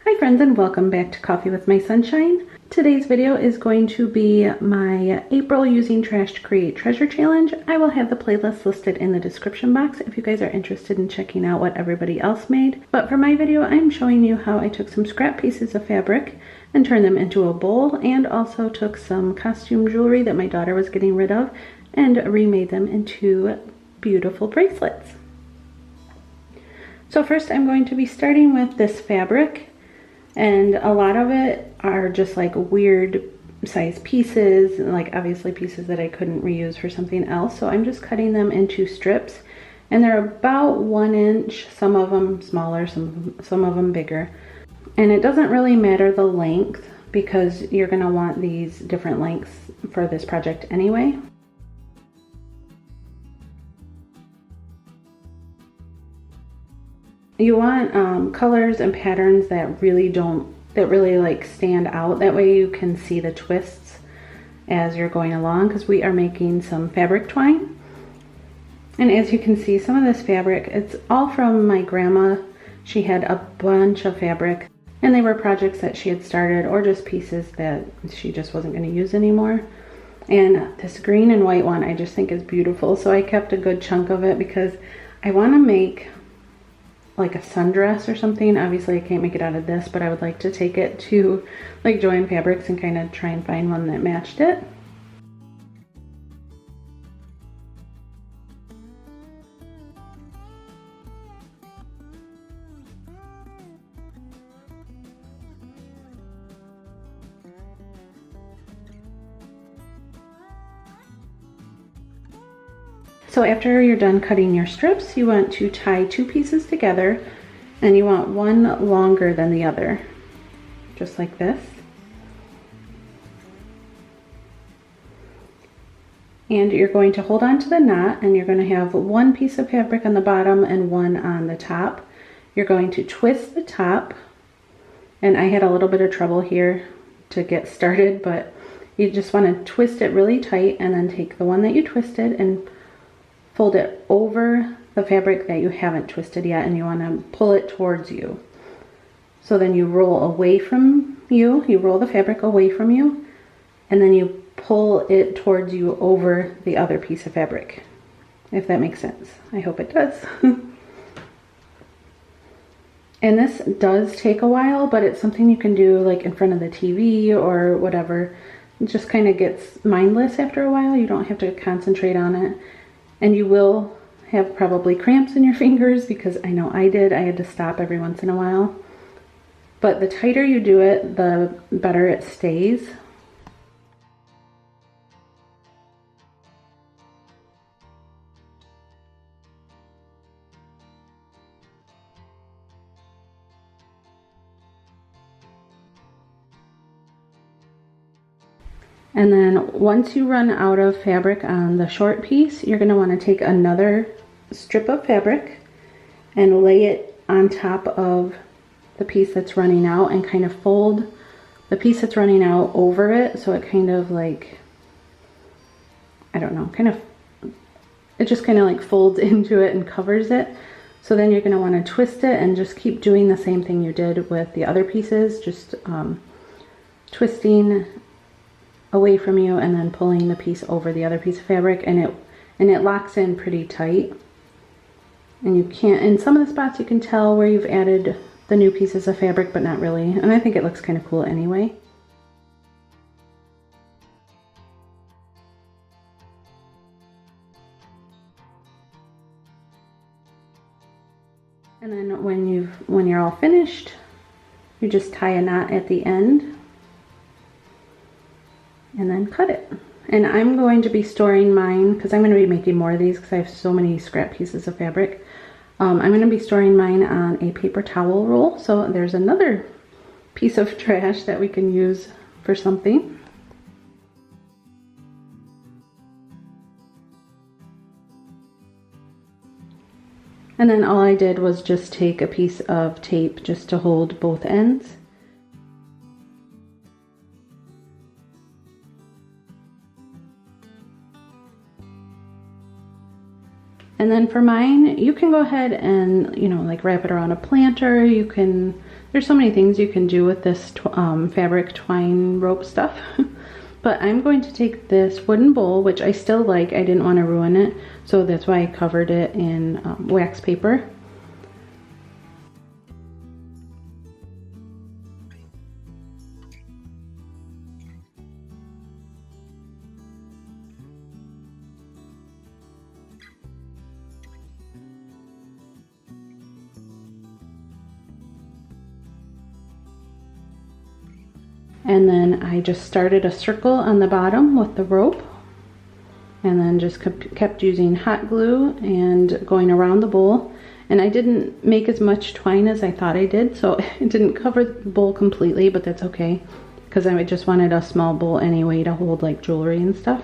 Hi friends, and welcome back to Coffee with My Sunshine. Today's video is going to be my April Using Trash to Create Treasure Challenge. I will have the playlist listed in the description box if you guys are interested in checking out what everybody else made. But for my video, I'm showing you how I took some scrap pieces of fabric and turned them into a bowl, and also took some costume jewelry that my daughter was getting rid of and remade them into beautiful bracelets. So first I'm going to be starting with this fabric. And a lot of it are just like weird size pieces, like obviously pieces that I couldn't reuse for something else. So I'm just cutting them into strips, and they're about 1 inch, some of them smaller, some of them bigger. And it doesn't really matter the length because you're gonna want these different lengths for this project anyway. You want colors and patterns that really like stand out. That way you can see the twists as you're going along, because we are making some fabric twine. And as you can see, some of this fabric, it's all from my grandma. She had a bunch of fabric, and they were projects that she had started or just pieces that she just wasn't going to use anymore. And this green and white one I just think is beautiful, so I kept a good chunk of it because I want to make like a sundress or something. Obviously I can't make it out of this, but I would like to take it to like Joann Fabrics and kind of try and find one that matched it. So after you're done cutting your strips, you want to tie two pieces together, and you want one longer than the other, just like this. And you're going to hold on to the knot, and you're going to have one piece of fabric on the bottom and one on the top. You're going to twist the top, and I had a little bit of trouble here to get started, but you just want to twist it really tight, and then take the one that you twisted and fold it over the fabric that you haven't twisted yet, and you want to pull it towards you. So then you roll away from you, roll the fabric away from you, and then you pull it towards you over the other piece of fabric, if that makes sense. I hope it does. And this does take a while, but it's something you can do like in front of the TV or whatever. It just kind of gets mindless after a while. You don't have to concentrate on it. And you will have probably cramps in your fingers, because I know I did. I had to stop every once in a while. But the tighter you do it, the better it stays. And then once you run out of fabric on the short piece, you're going to want to take another strip of fabric and lay it on top of the piece that's running out, and kind of fold the piece that's running out over it, so it kind of like, I don't know, it just kind of like folds into it and covers it. So then you're going to want to twist it and just keep doing the same thing you did with the other pieces, just twisting away from you and then pulling the piece over the other piece of fabric, and it locks in pretty tight. And you can't, in some of the spots you can tell where you've added the new pieces of fabric, but not really. And I think it looks kind of cool anyway. And then when you're all finished, you just tie a knot at the end and then cut it. And I'm going to be storing mine, because I'm going to be making more of these because I have so many scrap pieces of fabric. I'm going to be storing mine on a paper towel roll, so there's another piece of trash that we can use for something. And then all I did was just take a piece of tape just to hold both ends. And then for mine, you can go ahead and, you know, like wrap it around a planter. You can There's so many things you can do with this fabric twine rope stuff. But I'm going to take this wooden bowl, which I still like. I didn't want to ruin it, so that's why I covered it in wax paper. And then I just started a circle on the bottom with the rope, and then just kept using hot glue and going around the bowl. And I didn't make as much twine as I thought I did, so it didn't cover the bowl completely, but that's okay, because I just wanted a small bowl anyway to hold like jewelry and stuff.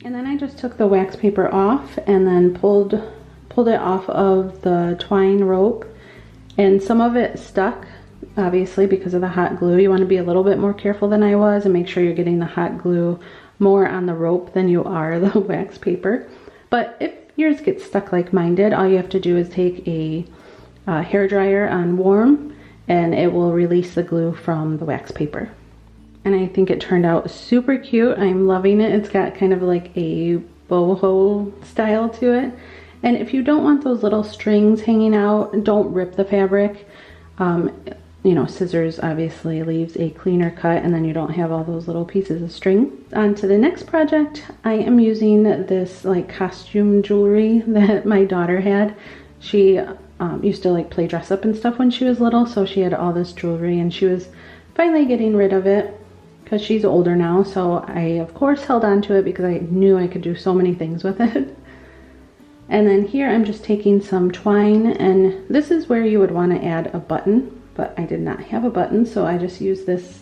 And then I just took the wax paper off and then pulled it off of the twine rope, and some of it stuck, obviously because of the hot glue. You want to be a little bit more careful than I was and make sure you're getting the hot glue more on the rope than you are the wax paper. But if yours gets stuck like mine did, all you have to do is take a hair dryer on warm and it will release the glue from the wax paper. And I think it turned out super cute. I'm loving it. It's got kind of like a boho style to it. And if you don't want those little strings hanging out, don't rip the fabric. You know, scissors obviously leaves a cleaner cut, and then you don't have all those little pieces of string. On to the next project. I am using this like costume jewelry that my daughter had. She used to like play dress up and stuff when she was little, so she had all this jewelry and she was finally getting rid of it because she's older now. So I of course held on to it because I knew I could do so many things with it. And then here I'm just taking some twine, and this is where you would want to add a button, but I did not have a button, so I just used this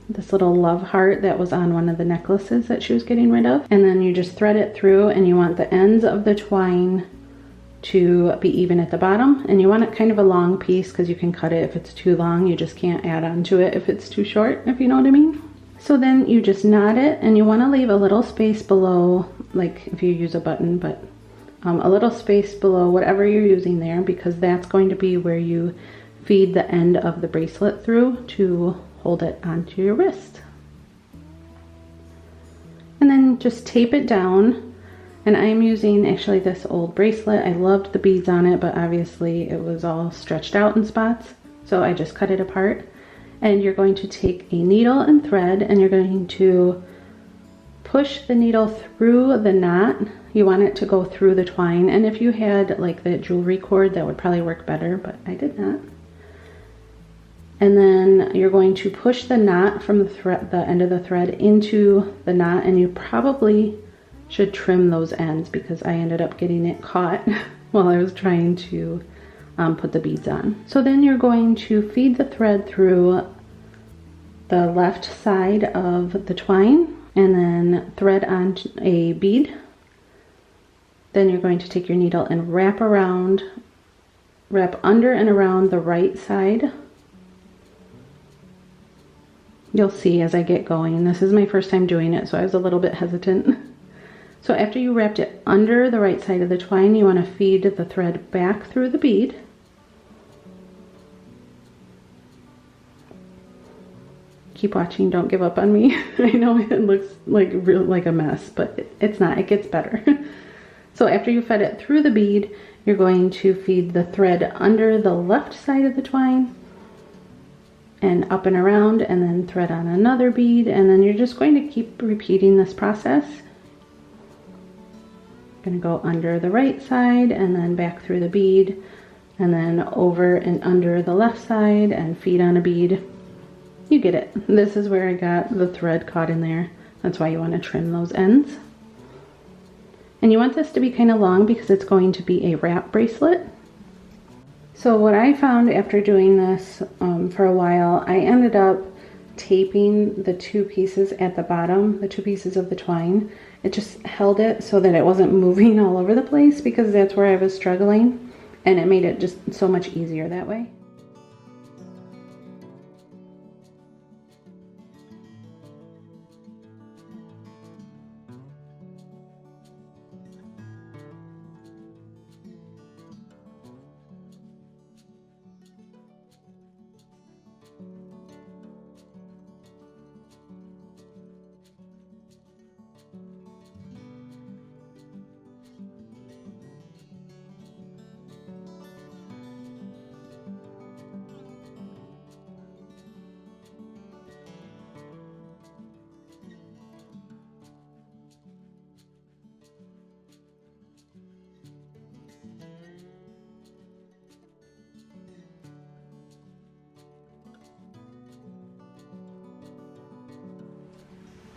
this little love heart that was on one of the necklaces that she was getting rid of. And then you just thread it through, and you want the ends of the twine to be even at the bottom, and you want it kind of a long piece because you can cut it if it's too long. You just can't add on to it if it's too short, if you know what I mean. So then you just knot it, and you want to leave a little space below, like if you use a button, but a little space below whatever you're using there, because that's going to be where you feed the end of the bracelet through to hold it onto your wrist. And then just tape it down. And I'm using actually this old bracelet. I loved the beads on it, but obviously it was all stretched out in spots, so I just cut it apart. And you're going to take a needle and thread, and you're going to push the needle through the knot. You want it to go through the twine, and if you had like the jewelry cord, that would probably work better, but I did not. And then you're going to push the knot from the end of the thread into the knot, and you probably should trim those ends because I ended up getting it caught while I was trying to put the beads on. So then you're going to feed the thread through the left side of the twine and then thread on a bead. Then you're going to take your needle and wrap under and around the right side. You'll see as I get going. This is my first time doing it, so I was a little bit hesitant. So after you wrapped it under the right side of the twine, you want to feed the thread back through the bead. Keep watching, don't give up on me. I know it looks like a mess, but it's not, it gets better. So after you fed it through the bead, you're going to feed the thread under the left side of the twine and up and around, and then thread on another bead, and then you're just going to keep repeating this process. Going to go under the right side and then back through the bead, and then over and under the left side and feed on a bead. You get it. This is where I got the thread caught in there. That's why you want to trim those ends. And you want this to be kind of long because it's going to be a wrap bracelet. So what I found after doing this for a while, I ended up taping the two pieces at the bottom, the two pieces of the twine. It just held it so that it wasn't moving all over the place, because that's where I was struggling, and it made it just so much easier that way.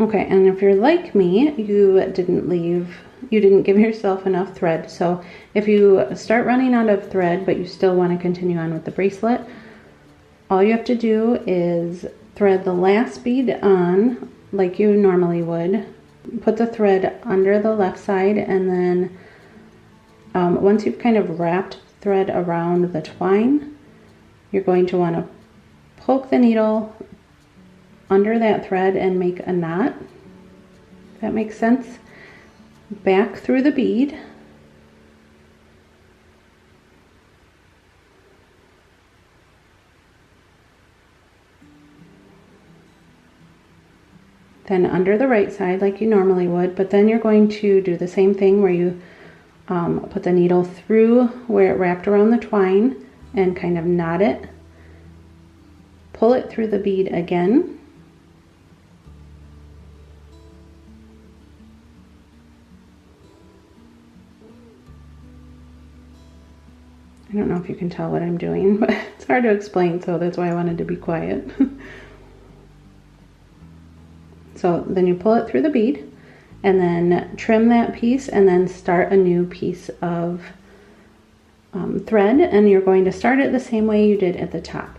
Okay, and if you're like me, you didn't give yourself enough thread. So if you start running out of thread, but you still want to continue on with the bracelet, all you have to do is thread the last bead on like you normally would. Put the thread under the left side, and then once you've kind of wrapped thread around the twine, you're going to want to poke the needle under that thread and make a knot, if that makes sense. Back through the bead. Then under the right side like you normally would, but then you're going to do the same thing where you put the needle through where it wrapped around the twine and kind of knot it. Pull it through the bead again. I don't know if you can tell what I'm doing, but it's hard to explain, so that's why I wanted to be quiet. So then you pull it through the bead, and then trim that piece, and then start a new piece of thread, and you're going to start it the same way you did at the top.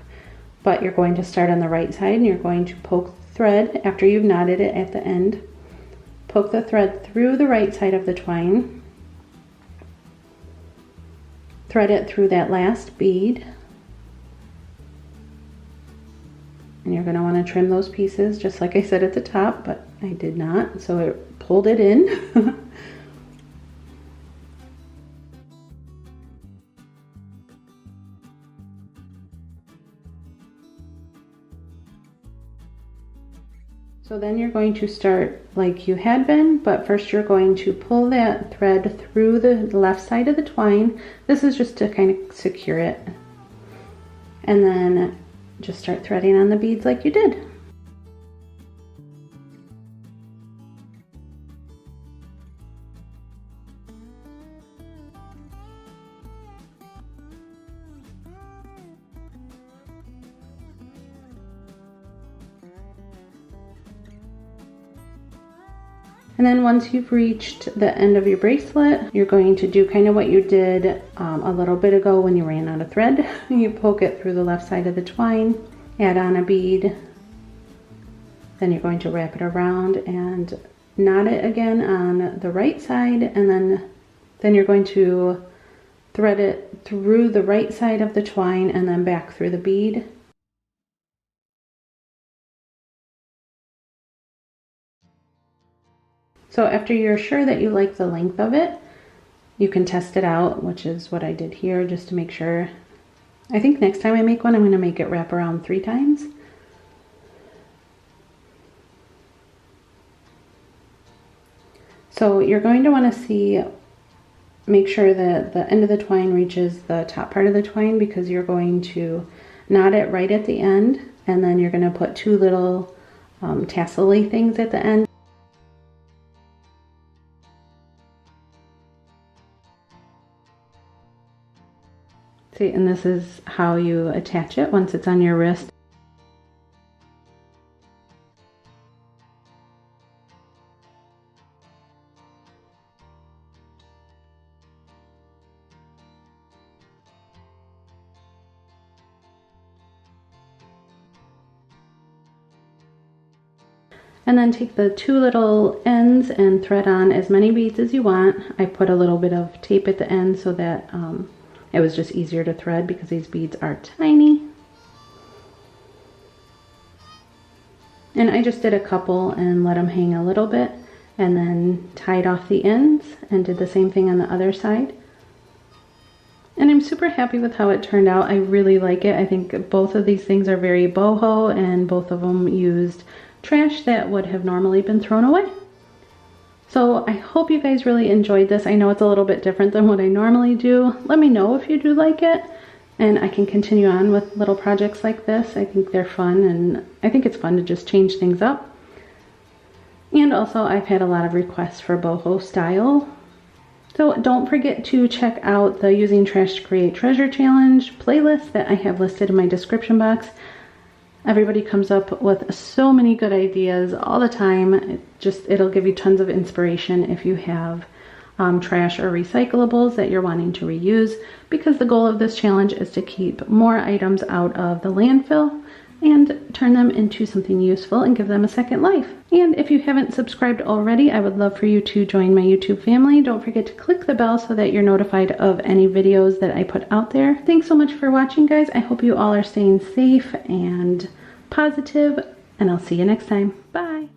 But you're going to start on the right side, and you're going to poke the thread after you've knotted it at the end. Poke the thread through the right side of the twine. Thread it through that last bead, and you're going to want to trim those pieces just like I said at the top, but I did not, so it pulled it in. So then you're going to start like you had been, but first you're going to pull that thread through the left side of the twine. This is just to kind of secure it. And then just start threading on the beads like you did. And then once you've reached the end of your bracelet, you're going to do kind of what you did a little bit ago when you ran out of thread. You poke it through the left side of the twine, add on a bead, then you're going to wrap it around and knot it again on the right side, and then you're going to thread it through the right side of the twine and then back through the bead. So after you're sure that you like the length of it, you can test it out, which is what I did here, just to make sure. I think next time I make one, I'm going to make it wrap around 3 times. So you're going to want to make sure that the end of the twine reaches the top part of the twine, because you're going to knot it right at the end, and then you're going to put 2 little tassel-y things at the end. See, and this is how you attach it once it's on your wrist. And then take the two little ends and thread on as many beads as you want. I put a little bit of tape at the end so that it was just easier to thread because these beads are tiny. And I just did a couple and let them hang a little bit and then tied off the ends and did the same thing on the other side. And I'm super happy with how it turned out. I really like it. I think both of these things are very boho, and both of them used trash that would have normally been thrown away. So I hope you guys really enjoyed this. I know it's a little bit different than what I normally do. Let me know if you do like it, and I can continue on with little projects like this. I think they're fun, and I think it's fun to just change things up. And also I've had a lot of requests for boho style. So don't forget to check out the Using Trash to Create Treasure Challenge playlist that I have listed in my description box. Everybody comes up with so many good ideas all the time. It'll give you tons of inspiration if you have trash or recyclables that you're wanting to reuse, because the goal of this challenge is to keep more items out of the landfill and turn them into something useful and give them a second life. And if you haven't subscribed already, I would love for you to join my YouTube family. Don't forget to click the bell so that you're notified of any videos that I put out there. Thanks so much for watching, guys. I hope you all are staying safe and positive, and I'll see you next time. Bye.